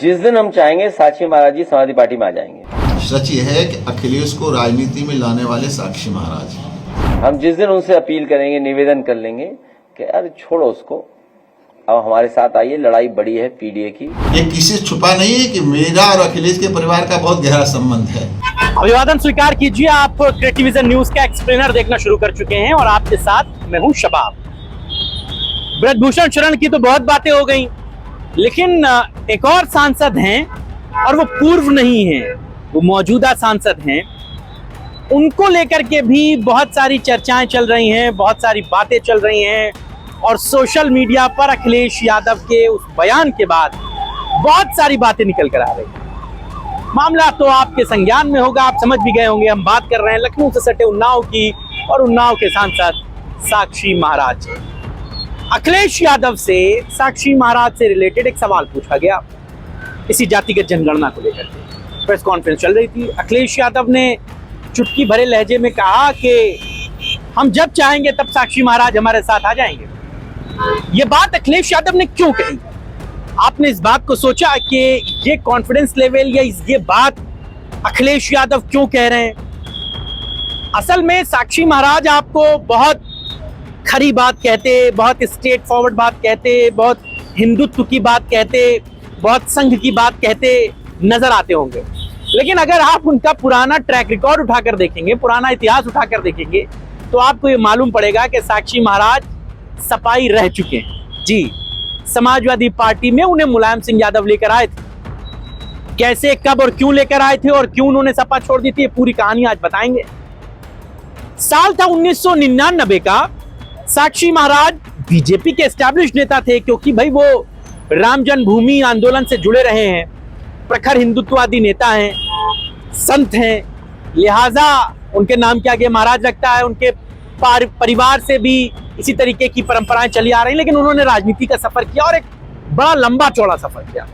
जिस दिन हम चाहेंगे साक्षी महाराज जी समाजवादी पार्टी में आ जाएंगे। सच यह है कि अखिलेश को राजनीति में लाने वाले साक्षी महाराज हैं। हम जिस दिन उनसे अपील करेंगे, निवेदन कर लेंगे कि यार छोड़ो उसको, अब हमारे साथ आइए, लड़ाई बड़ी है पीडीए की। ये किसी से छुपा नहीं है कि मेरा और अखिलेश के परिवार का बहुत गहरा संबंध है। अभिवादन स्वीकार कीजिए, आप क्रिएटिविजन न्यूज का एक्सप्लेनर देखना शुरू कर चुके हैं और आपके साथ मैं हूं शबाब। ब्रजभूषण शरण की तो बहुत बातें हो गई, लेकिन एक और सांसद हैं और वो पूर्व नहीं हैं, वो मौजूदा सांसद हैं। उनको लेकर के भी बहुत सारी चर्चाएं चल रही हैं, बहुत सारी बातें चल रही हैं और सोशल मीडिया पर अखिलेश यादव के उस बयान के बाद बहुत सारी बातें निकल कर आ रही हैं। मामला तो आपके संज्ञान में होगा, आप समझ भी गए होंगे। हम बात कर रहे हैं लखनऊ से सटे उन्नाव की और उन्नाव के सांसद साक्षी महाराज। अखिलेश यादव से साक्षी महाराज से रिलेटेड एक सवाल पूछा गया इसी जातिगत जनगणना को लेकर के। प्रेस कॉन्फ्रेंस चल रही थी, अखिलेश यादव ने चुटकी भरे लहजे में कहा कि हम जब चाहेंगे तब साक्षी महाराज हमारे साथ आ जाएंगे। ये बात अखिलेश यादव ने क्यों कही? आपने इस बात को सोचा कि ये कॉन्फिडेंस लेवल या ये बात अखिलेश यादव क्यों कह रहे हैं? असल में साक्षी महाराज आपको बहुत खरी बात कहते, बहुत स्ट्रेट फॉरवर्ड बात कहते, बहुत हिंदुत्व की बात कहते, बहुत संघ की बात कहते नजर आते होंगे। लेकिन अगर आप उनका पुराना ट्रैक रिकॉर्ड उठाकर देखेंगे, पुराना इतिहास उठाकर देखेंगे, तो आपको ये मालूम पड़ेगा कि साक्षी महाराज सपाई रह चुके हैं। जी, समाजवादी पार्टी में उन्हें मुलायम सिंह यादव लेकर आए थे। कैसे, कब और क्यों लेकर आए थे और क्यों उन्होंने सपा छोड़ दी थी, ये पूरी कहानी आज बताएंगे। साल था 1999 का। साक्षी महाराज बीजेपी के एस्टैब्लिश नेता थे, क्योंकि भाई वो राम जन्मभूमि आंदोलन से जुड़े रहे हैं, प्रखर हिंदुत्ववादी नेता हैं, संत हैं, लिहाजा उनके नाम के आगे महाराज लगता है। उनके परिवार से भी इसी तरीके की परंपराएं चली आ रही, लेकिन उन्होंने राजनीति का सफर किया और एक बड़ा लंबा चौड़ा सफर किया।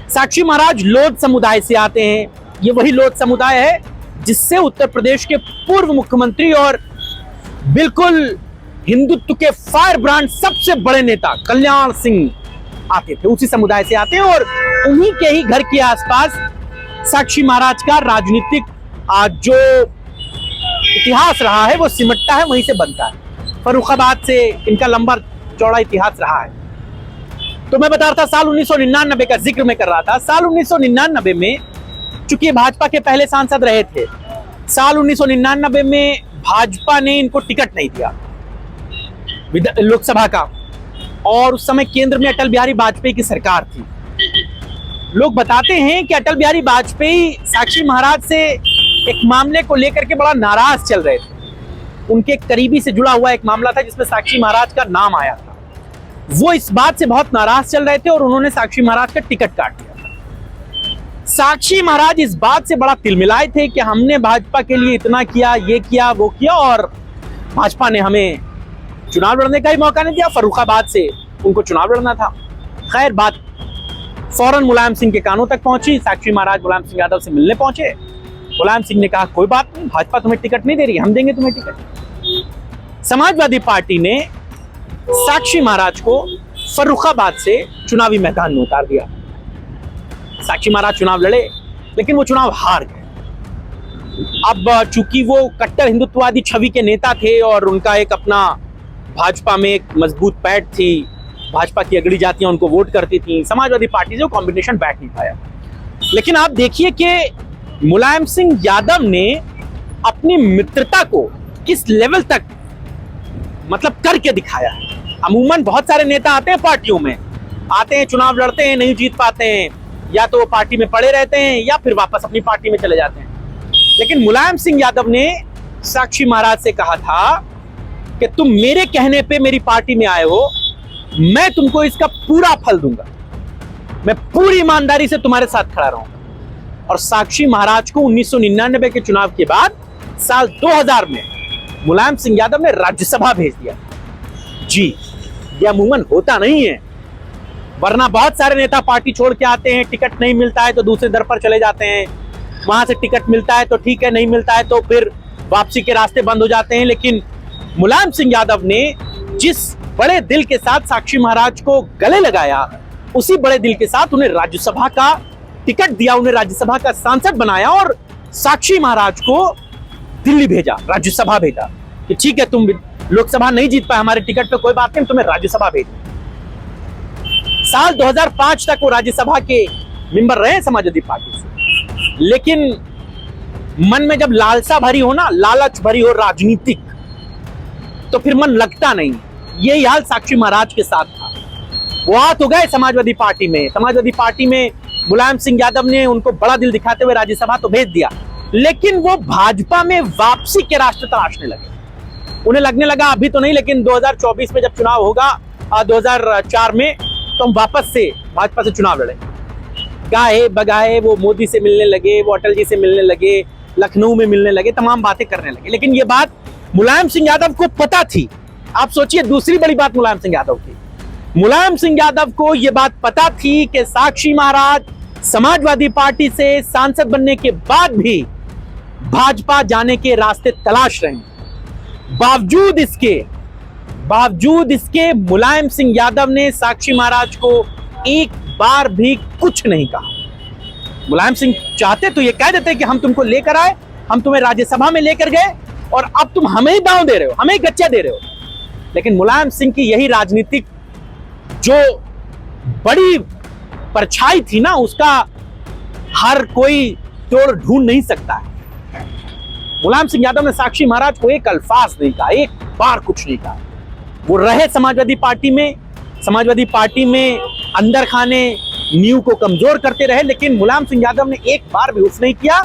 साक्षी महाराज लोध समुदाय से आते हैं। ये वही लोध समुदाय है जिससे उत्तर प्रदेश के पूर्व मुख्यमंत्री और बिल्कुल हिंदुत्व के फायर ब्रांड सबसे बड़े नेता कल्याण सिंह आते थे। उसी समुदाय से आते हैं और उन्हीं के ही घर के आसपास साक्षी महाराज का राजनीतिक जो इतिहास रहा है वो सिमटता है, वहीं से बनता है। फर्रुखाबाद से इनका लंबा चौड़ा इतिहास रहा है। तो मैं बता रहा था, साल 1999 का जिक्र मैं कर रहा था। साल 1999 में, चूंकि भाजपा के पहले सांसद रहे थे, साल 1999 में भाजपा ने इनको टिकट नहीं दिया लोकसभा का, और उस समय केंद्र में अटल बिहारी वाजपेयी की सरकार थी। लोग बताते हैं कि अटल बिहारी वाजपेयी साक्षी महाराज से एक मामले को लेकर के बड़ा नाराज चल रहे थे। उनके करीबी से जुड़ा हुआ एक मामला था जिसमें साक्षी महाराज का नाम आया था। वो इस बात से बहुत नाराज चल रहे थे और उन्होंने साक्षी महाराज का टिकट काट दिया था। साक्षी महाराज इस बात से बड़ा तिलमिलाए थे कि हमने भाजपा के लिए इतना किया, ये किया, वो किया, और भाजपा ने हमें चुनाव लड़ने का ही मौका नहीं दिया। फर्रुखाबाद से उनको चुनाव लड़ना था। खैर, बात फौरन मुलायम सिंह के कानों तक पहुंची। साक्षी महाराज मुलायम सिंह यादव से मिलने पहुंचे। मुलायम सिंह ने कहा, कोई बात नहीं, भाजपा तुम्हें टिकट नहीं दे रही, हम देंगे तुम्हें टिकट। समाजवादी पार्टी ने साक्षी महाराज को फर्रुखाबाद से चुनावी मैदान में उतार दिया। साक्षी महाराज चुनाव लड़े, लेकिन वो चुनाव हार गए। अब चूंकि वो कट्टर हिंदुत्ववादी छवि के नेता थे और उनका एक अपना भाजपा में एक मजबूत पैठ थी, भाजपा की अगड़ी जातियां उनको वोट करती थी, समाजवादी पार्टी से वो कॉम्बिनेशन बैठ नहीं पाया। लेकिन आप देखिए कि मुलायम सिंह यादव ने अपनी मित्रता को किस लेवल तक मतलब करके दिखाया है। अमूमन बहुत सारे नेता आते हैं, पार्टियों में आते हैं, चुनाव लड़ते हैं, नहीं जीत पाते हैं, या तो वो पार्टी में पड़े रहते हैं या फिर वापस अपनी पार्टी में चले जाते हैं। लेकिन मुलायम सिंह यादव ने साक्षी महाराज से कहा था कि तुम मेरे कहने पे मेरी पार्टी में आए हो, मैं तुमको इसका पूरा फल दूंगा, मैं पूरी ईमानदारी से तुम्हारे साथ खड़ा रहूंगा। और साक्षी महाराज को 1999 के चुनाव के बाद साल 2000 में मुलायम सिंह यादव ने राज्यसभा भेज दिया। जी, यह अमूमन होता नहीं है, वरना बहुत सारे नेता पार्टी छोड़ के आते हैं, टिकट नहीं मिलता है तो दूसरे दर पर चले जाते हैं, वहां से टिकट मिलता है तो ठीक है, नहीं मिलता है तो फिर वापसी के रास्ते बंद हो जाते हैं। लेकिन मुलायम सिंह यादव ने जिस बड़े दिल के साथ साक्षी महाराज को गले लगाया, उसी बड़े दिल के साथ उन्हें राज्यसभा का टिकट दिया, उन्हें राज्यसभा का सांसद बनाया और साक्षी महाराज को दिल्ली भेजा, राज्यसभा भेजा कि ठीक है तुम लोकसभा नहीं जीत पाए हमारे टिकट पे, कोई बात नहीं, तुम्हें राज्यसभा भेज। साल 2005 तक वो राज्यसभा के मेंबर रहे समाजवादी पार्टी से, लेकिन मन में जब लालसा भरी हो ना, लालच भरी हो राजनीतिक, तो फिर मन लगता नहीं। यही हाल साक्षी महाराज के साथ था। वो आ तो गए समाजवादी पार्टी में, समाजवादी पार्टी में मुलायम सिंह यादव ने उनको बड़ा दिल दिखाते हुए राज्यसभा तो भेज दिया, लेकिन वो भाजपा में वापसी के रास्ते तलाशने लगे। उन्हें लगने लगा अभी तो नहीं, लेकिन 2024 में जब चुनाव होगा 2004 में, तो हम वापस से भाजपा से चुनाव लड़े। गाए बगाए वो मोदी से मिलने लगे, वो अटल जी से मिलने लगे, लखनऊ में मिलने लगे, तमाम बातें करने लगे। लेकिन ये बात मुलायम सिंह यादव को पता थी। आप सोचिए दूसरी बड़ी बात मुलायम सिंह यादव की, मुलायम सिंह यादव को यह बात पता थी कि साक्षी महाराज समाजवादी पार्टी से सांसद बनने के बाद भी भाजपा जाने के रास्ते तलाश रहे हैं। बावजूद इसके मुलायम सिंह यादव ने साक्षी महाराज को एक बार भी कुछ नहीं कहा। मुलायम सिंह चाहते तो ये कह देते कि हम तुमको लेकर आए, हम तुम्हें राज्यसभा में लेकर गए और अब तुम हमें ही दांव दे रहे हो, हमें ही गच्चा दे रहे हो। लेकिन मुलायम सिंह की यही राजनीतिक जो बड़ी परछाई थी ना, उसका हर कोई तोड़ ढूंढ नहीं सकता है। मुलायम सिंह यादव ने साक्षी महाराज को एक अल्फाज नहीं कहा, एक बार कुछ नहीं कहा। वो रहे समाजवादी पार्टी में अंदर खाने नींव को कमजोर करते रहे, लेकिन मुलायम सिंह यादव ने एक बार भी उस नहीं किया।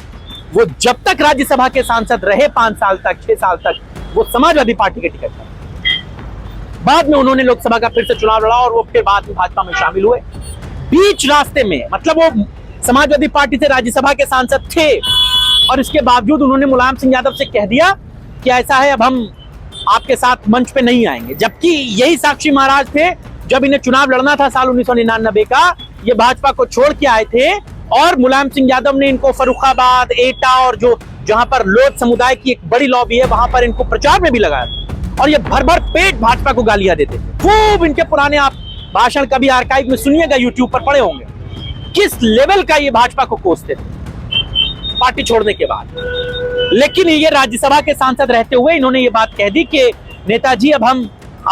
वो जब तक राज्यसभा के सांसद रहे 5 साल तक, 6 साल तक, वो समाजवादी पार्टी के टिकट पर। बाद में उन्होंने लोकसभा का फिर से चुनाव लड़ा और वो फिर बाद में भाजपा में शामिल हुए। बीच रास्ते में, मतलब वो समाजवादी पार्टी से राज्यसभा के सांसद थे और इसके बावजूद उन्होंने मुलायम सिंह यादव से कह दिया कि ऐसा है, अब हम आपके साथ मंच पे नहीं आएंगे। जबकि यही साक्षी महाराज थे, जब इन्हें चुनाव लड़ना था साल 1999 का, ये भाजपा को छोड़ के आए थे और मुलायम सिंह यादव ने इनको फर्रुखाबाद, एटा और जहां पर लोध समुदाय की एक बड़ी लॉबी है, वहां पर इनको प्रचार में भी लगाया और ये भर भर पेट भाजपा को गालियां देते थे। खूब इनके पुराने आप भाषण कभी आर्काइव में सुनिएगा, यूट्यूब पर पड़े होंगे, किस लेवल का ये भाजपा को कोसते थे पार्टी छोड़ने के बाद। लेकिन ये राज्यसभा के सांसद रहते हुए इन्होंने ये बात कह दी कि नेताजी, अब हम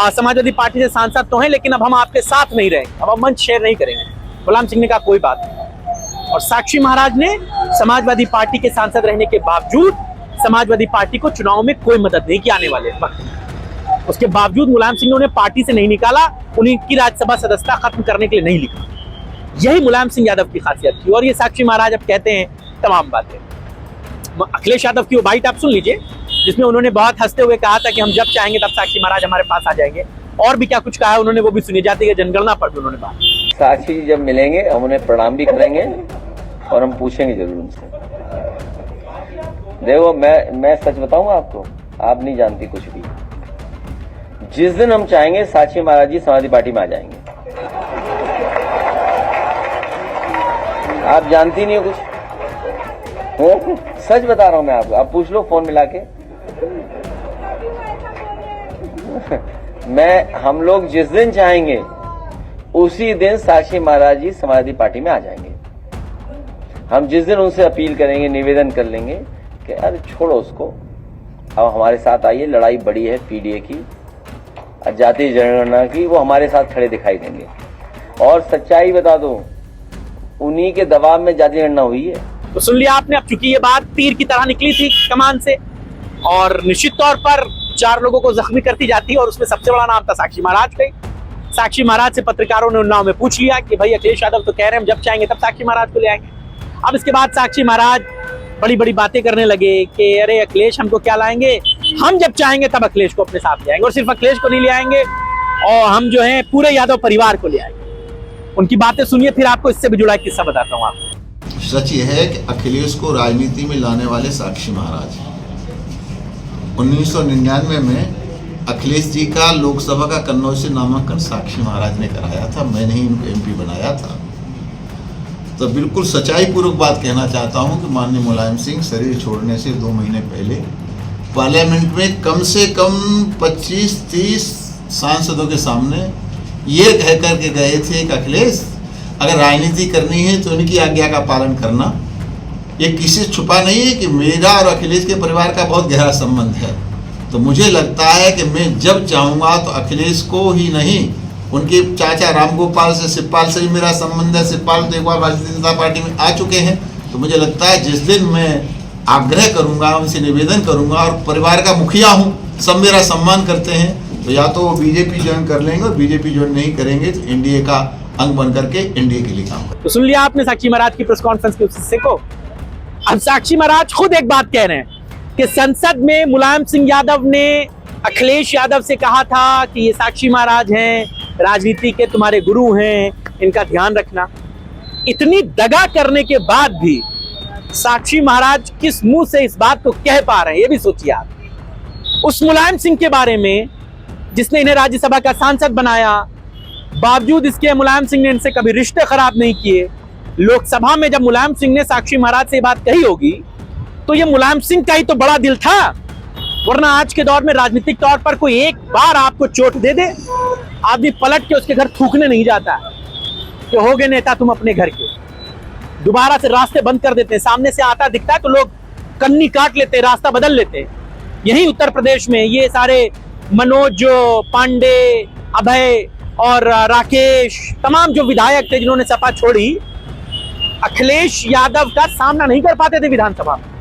समाजवादी पार्टी से सांसद तो हैं, लेकिन अब हम आपके साथ नहीं रहेंगे, अब हम मंच शेयर नहीं करेंगे। मुलायम सिंह ने कहा कोई बात नहीं, और साक्षी महाराज ने समाजवादी पार्टी के सांसद रहने के बावजूद समाजवादी पार्टी को चुनाव में कोई मदद नहीं की आने वाले वक्त में। उसके बावजूद मुलायम सिंह ने उन्हें पार्टी से नहीं निकाला, उनकी राज्यसभा सदस्यता खत्म करने के लिए नहीं लिखा। यही मुलायम सिंह यादव की खासियत थी। और ये साक्षी महाराज अब कहते हैं तमाम बातें। अखिलेश यादव की वो बाइट आप सुन लीजिए, जिसमें उन्होंने बहुत हंसते हुए कहा था कि हम जब चाहेंगे तब साक्षी महाराज हमारे पास आ जाएंगे। और भी क्या कुछ कहा है उन्होंने, वो भी सुनी जाती है जनगणना पर भी उन्होंने बात। साक्षी जी जब मिलेंगे हम उन्हें प्रणाम भी करेंगे और हम पूछेंगे जरूर उनसे। देखो मैं सच बताऊंगा आपको, आप नहीं जानती कुछ भी। जिस दिन हम चाहेंगे साक्षी महाराज जी समाजवादी पार्टी में आ जाएंगे। आप जानती नहीं हो कुछ, सच बता रहा हूं मैं आपको, आप पूछ लो फोन मिला के। हम लोग जिस दिन चाहेंगे उसी दिन साक्षी महाराज जी समाजवादी पार्टी में आ जाएंगे। हम जिस दिन उनसे अपील करेंगे, निवेदन कर लेंगे कि अरे छोड़ो उसको, अब हमारे साथ आइए, लड़ाई बड़ी है पीडीए की, जातीय जनगणना की, वो हमारे साथ खड़े दिखाई देंगे। और सच्चाई बता दो, उन्हीं के दबाव में जातीय जनगणना हुई है। तो सुन लिया आपने। अब चूंकि ये बात तीर की तरह निकली थी कमान से और निश्चित तौर पर 4 लोगों को जख्मी करती जाती है, और उसमें सबसे बड़ा नाम था साक्षी महाराज का। साक्षी महाराज से पत्रकारों ने उन्नाव में पूछ लिया कि भाई अखिलेश यादव तो कह रहे हैं हम जब चाहेंगे तब साक्षी महाराज को ले आएंगे। अब इसके बाद साक्षी महाराज बड़ी बड़ी बातें करने लगे कि अरे अखिलेश हमको क्या लाएंगे, हम जब चाहेंगे तब अखिलेश को अपने साथ ले आएंगे, और सिर्फ अखिलेश को नहीं ले आएंगे, और हम जो है पूरे यादव परिवार को ले आएंगे। उनकी बातें सुनिए, फिर आपको इससे भी जुड़ा एक किस्सा बताता हूँ आपको। सच यह है कि अखिलेश को राजनीति में लाने वाले साक्षी महाराज हैं। 1999 में अखिलेश जी का लोकसभा का कन्नौज से नामांकन साक्षी महाराज ने कराया था, मैंने ही इनको एमपी बनाया था। तो बिल्कुल सच्चाई पूर्वक बात कहना चाहता हूं कि माननीय मुलायम सिंह शरीर छोड़ने से 2 महीने पहले पार्लियामेंट में कम से कम 25-30 सांसदों के सामने ये कह करके गए थे कि अखिलेश अगर राजनीति करनी है तो इनकी आज्ञा का पालन करना। ये किसी से छुपा नहीं है कि मेरा और अखिलेश के परिवार का बहुत गहरा संबंध है। तो मुझे लगता है कि मैं जब चाहूँगा तो अखिलेश को ही नहीं, उनके चाचा रामगोपाल से, शिवपाल से भी मेरा संबंध है। शिवपाल तो एक बार भारतीय जनता पार्टी में आ चुके हैं। तो मुझे लगता है जिस दिन मैं आग्रह करूँगा, उनसे निवेदन करूँगा, और परिवार का मुखिया हूँ, सब मेरा सम्मान करते हैं, तो या तो वो बीजेपी ज्वाइन कर लेंगे, और बीजेपी ज्वाइन नहीं करेंगे तो एनडीए का अंग बन करके एनडीए के लिए काम करेंगे। तो सुन लिया आपने साक्षी महाराज की प्रेस कॉन्फ्रेंस के उस हिस्से को। अब साक्षी महाराज खुद एक बात कह रहे हैं कि संसद में मुलायम सिंह यादव ने अखिलेश यादव से कहा था कि ये साक्षी महाराज हैं, राजनीति के तुम्हारे गुरु हैं, इनका ध्यान रखना। इतनी दगा करने के बाद भी साक्षी महाराज किस मुंह से इस बात को कह पा रहे हैं, ये भी सोचिए आप। उस मुलायम सिंह के बारे में जिसने इन्हें राज्यसभा का सांसद बनाया, बावजूद इसके मुलायम सिंह ने इनसे कभी रिश्ते खराब नहीं किए। लोकसभा में जब मुलायम सिंह ने साक्षी महाराज से ये बात कही होगी तो ये मुलायम सिंह का ही तो बड़ा दिल था, वरना आज के दौर में राजनीतिक तौर पर कोई एक बार आपको चोट दे दे, आदमी पलट के उसके घर थूकने नहीं जाता कि हो गए नेता तुम अपने घर के। दोबारा से रास्ते बंद कर देते हैं, सामने से आता दिखता है तो लोग कन्नी काट लेते, रास्ता बदल लेते। यही उत्तर प्रदेश में ये सारे मनोज पांडे, अभय और राकेश, तमाम जो विधायक थे जिन्होंने सपा छोड़ी, अखिलेश यादव का सामना नहीं कर पाते थे विधानसभा में।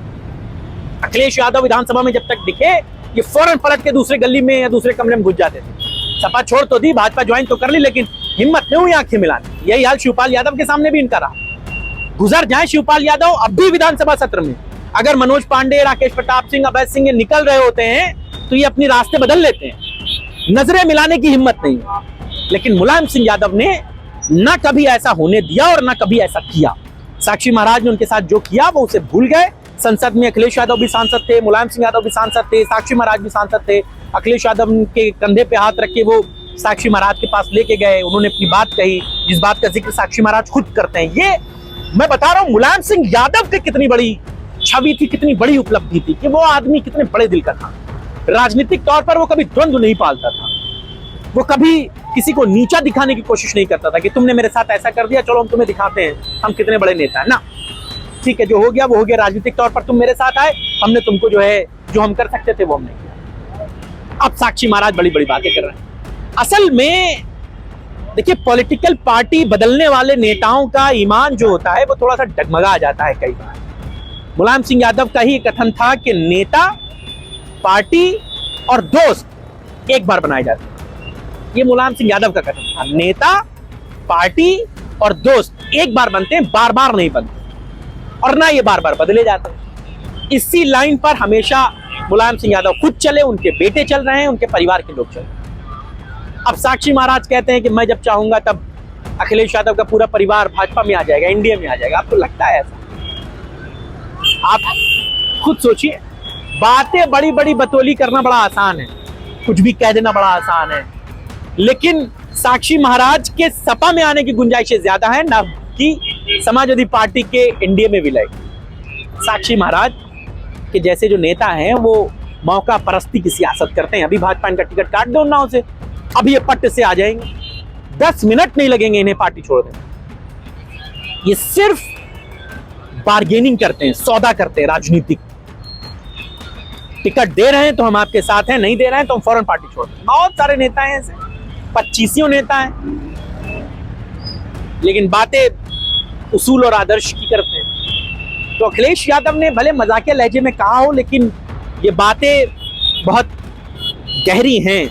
अखिलेश यादव विधानसभा में जब तक दिखे ये फौरन पलट के दूसरे गली में या दूसरे कमरे में घुस जाते थे। सपा छोड़ तो दी, भाजपा ज्वाइन तो कर ली, लेकिन हिम्मत नहीं हुई आंखें मिलाने। यही हाल शिवपाल यादव के सामने भी इनका रहा। गुजर जाए शिवपाल यादव अब भी विधानसभा सत्र में, अगर मनोज पांडे, राकेश प्रताप सिंह, अभय सिंह निकल रहे होते हैं तो ये अपनी रास्ते बदल लेते हैं, नजरें मिलाने की हिम्मत नहीं है। लेकिन मुलायम सिंह यादव ने न कभी ऐसा होने दिया और न कभी ऐसा किया। साक्षी महाराज ने उनके साथ जो किया वो उसे भूल गए। संसद में अखिलेश यादव भी सांसद थे, मुलायम सिंह यादव भी सांसद थे, साक्षी महाराज भी सांसद थे। अखिलेश यादव के कंधे पे हाथ रख के वो साक्षी महाराज के पास लेके गए, उन्होंने अपनी बात कही, जिस बात का जिक्र साक्षी महाराज खुद करते हैं। ये मैं बता रहा हूं मुलायम सिंह यादव की कितनी बड़ी छवि थी, कितनी बड़ी उपलब्धि थी कि वो आदमी कितने बड़े दिल का था। राजनीतिक तौर पर वो कभी द्वंद्व नहीं पालता था, वो कभी किसी को नीचा दिखाने की कोशिश नहीं करता था कि तुमने मेरे साथ ऐसा कर दिया, चलो हम तुम्हें दिखाते हैं हम कितने बड़े नेता हैं ना। ठीक है, जो हो गया वो हो गया। राजनीतिक तौर पर तुम मेरे साथ आए, हमने तुमको जो है जो हम कर सकते थे वो हमने किया। अब साक्षी महाराज बड़ी बड़ी बातें कर रहे हैं। असल में देखिए, पॉलिटिकल पार्टी बदलने वाले नेताओं का ईमान जो होता है वो थोड़ा सा डगमगा जाता है कई बार। मुलायम सिंह यादव का ही कथन था कि नेता, पार्टी और दोस्त एक बार बनाए जाते हैं। ये मुलायम सिंह यादव का कथन था, नेता, पार्टी और दोस्त एक बार बनते हैं, बार बार नहीं बनते, और ना ये बार बार बदले जाते हैं। इसी लाइन पर हमेशा मुलायम सिंह यादव खुद चले, उनके बेटे चल रहे हैं, उनके परिवार के लोग चल रहे हैं। अब साक्षी महाराज कहते हैं कि मैं जब चाहूंगा तब अखिलेश यादव का पूरा परिवार भाजपा में आ जाएगा, एनडीए में आ जाएगा। आपको लगता है ऐसा? आप खुद सोचिए, बातें बड़ी बड़ी बतौली करना बड़ा आसान है, कुछ भी कह देना बड़ा आसान है, लेकिन साक्षी महाराज के सपा में आने की गुंजाइशें ज्यादा है ना कि समाजवादी पार्टी के एनडीए में विलय। साक्षी महाराज के जैसे जो नेता हैं वो मौका परस्ती की सियासत करते हैं। अभी भाजपा इनका टिकट काट दो ना उसे, अभी ये पट्ट से आ जाएंगे, 10 मिनट नहीं लगेंगे इन्हें पार्टी छोड़ देने। ये सिर्फ बार्गेनिंग करते हैं, सौदा करते हैं राजनीतिक। टिकट दे रहे हैं तो हम आपके साथ हैं, नहीं दे रहे हैं तो हम फौरन पार्टी छोड़ दें। बहुत सारे नेता हैं ऐसे, 25 नेता हैं, लेकिन बातें उसूल और आदर्श की करते हैं। तो अखिलेश यादव ने भले मजाकिया लहजे में कहा हो, लेकिन ये बातें बहुत गहरी हैं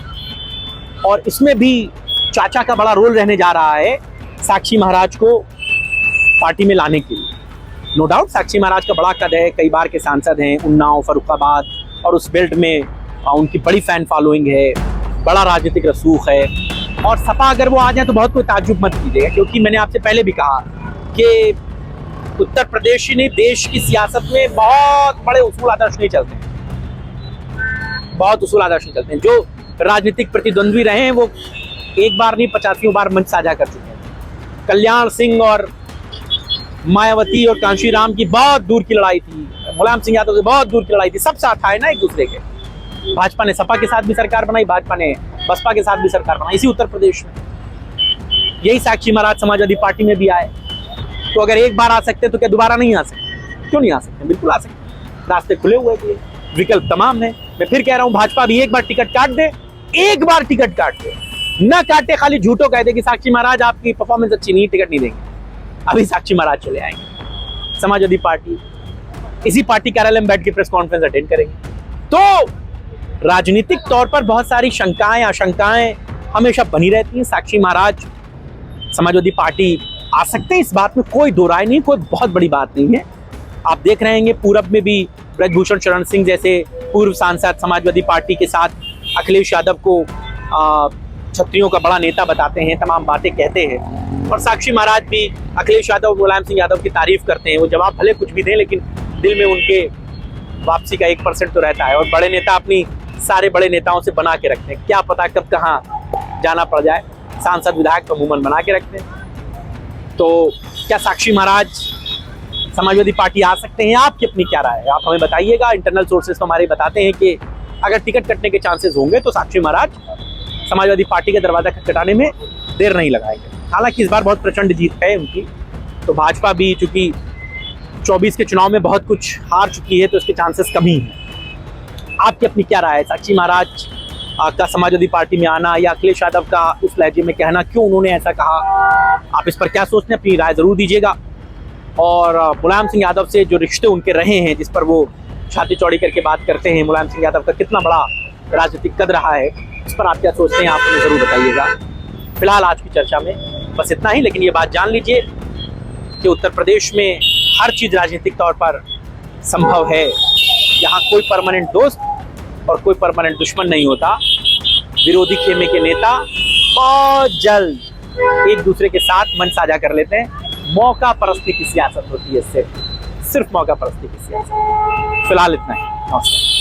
और इसमें भी चाचा का बड़ा रोल रहने जा रहा है साक्षी महाराज को पार्टी में लाने के लिए। नो डाउट साक्षी महाराज का बड़ा कद है, कई बार के सांसद हैं, उन्नाव, फर्रुखाबाद और उस बेल्ट में उनकी बड़ी फैन फॉलोइंग है, बड़ा राजनीतिक रसूख है। और सपा अगर वो आ जाए तो बहुत कोई ताज्जुब मत कीजिएगा, क्योंकि मैंने आपसे पहले भी कहा कि उत्तर प्रदेश ही नहीं, देश की सियासत में बहुत बड़े उसूल आदर्श नहीं चलते हैं, बहुत उसूल आदर्श नहीं चलते हैं। जो राजनीतिक प्रतिद्वंद्वी रहे हैं वो एक बार नहीं 85 बार मंच साझा कर चुके हैं। कल्याण सिंह और मायावती और कांशीराम की बहुत दूर की लड़ाई थी, मुलायम सिंह यादव से बहुत दूर की लड़ाई थी, सब साथ आए ना एक दूसरे के। भाजपा ने सपा के साथ भी सरकार बनाई, भाजपा ने बसपा के साथ भी सरकार बनाई इसी उत्तर प्रदेश में। यही साक्षी महाराज समाजवादी पार्टी में भी आए, तो अगर एक बार आ सकते तो क्या दोबारा नहीं आ सकते? क्यों नहीं आ सकते? बिल्कुल आ सकते, रास्ते खुले हुए हैं, विकल्प तमाम है। मैं फिर कह रहा हूं, भाजपा भी एक बार टिकट काट दे, एक बार टिकट काट दे, ना काटे खाली झूठो कह दे कि साक्षी महाराज आपकी परफॉर्मेंस अच्छी नहीं, टिकट नहीं देंगे, अभी साक्षी महाराज चले आएंगे। समाजवादी पार्टी इसी पार्टी कार्यालय में बैठ के प्रेस कॉन्फ्रेंस अटेंड करेंगे। तो राजनीतिक तौर पर बहुत सारी शंकाएं आशंकाएं हमेशा बनी रहती हैं। साक्षी महाराज समाजवादी पार्टी आ सकते हैं, इस बात में कोई दो राय नहीं, कोई बहुत बड़ी बात नहीं है। आप देख रहे हैं पूरब में भी ब्रजभूषण शरण सिंह जैसे पूर्व सांसद समाजवादी पार्टी के साथ अखिलेश यादव को छत्रियों का बड़ा नेता बताते हैं, तमाम बातें कहते हैं। और साक्षी महाराज भी अखिलेश यादव मुलायम सिंह यादव की तारीफ करते हैं। वो जवाब भले कुछ भी दें, लेकिन दिल में उनके वापसी का 1% तो रहता है। और बड़े नेता अपनी सारे बड़े नेताओं से बना के रखते हैं, क्या पता कब कहाँ जाना पड़ जाए, सांसद विधायक तो अमूमन बना के रखते हैं। तो क्या साक्षी महाराज समाजवादी पार्टी आ सकते हैं? आपकी अपनी क्या राय है, आप हमें बताइएगा। इंटरनल सोर्सेज तो हमारे बताते हैं कि अगर टिकट कटने के चांसेस होंगे तो साक्षी महाराज समाजवादी पार्टी का दरवाजा खटखटाने में देर नहीं लगाएंगे। हालांकि इस बार बहुत प्रचंड जीत है उनकी, तो भाजपा भी चूंकि 24 के चुनाव में बहुत कुछ हार चुकी है, तो इसके चांसेस कम ही हैं। आपकी अपनी क्या राय है? साक्षी महाराज का समाजवादी पार्टी में आना या अखिलेश यादव का उस लहजे में कहना, क्यों उन्होंने ऐसा कहा, आप इस पर क्या सोचते हैं? अपनी राय जरूर दीजिएगा। और मुलायम सिंह यादव से जो रिश्ते उनके रहे हैं, जिस पर वो छाती चौड़ी करके बात करते हैं, मुलायम सिंह यादव का कितना बड़ा राजनीतिक कद रहा है, इस पर आप क्या सोचते हैं, आप हमें जरूर बताइएगा। फिलहाल आज की चर्चा में बस इतना ही, लेकिन ये बात जान लीजिए कि उत्तर प्रदेश में हर चीज राजनीतिक तौर पर संभव है। यहाँ कोई परमानेंट दोस्त और कोई परमानेंट दुश्मन नहीं होता। विरोधी खेमे के नेता बहुत जल्द एक दूसरे के साथ मन साझा कर लेते हैं। मौका परस्ती की सियासत होती है, सिर्फ मौका परस्ती की सियासत। फिलहाल इतना ही, नमस्कार।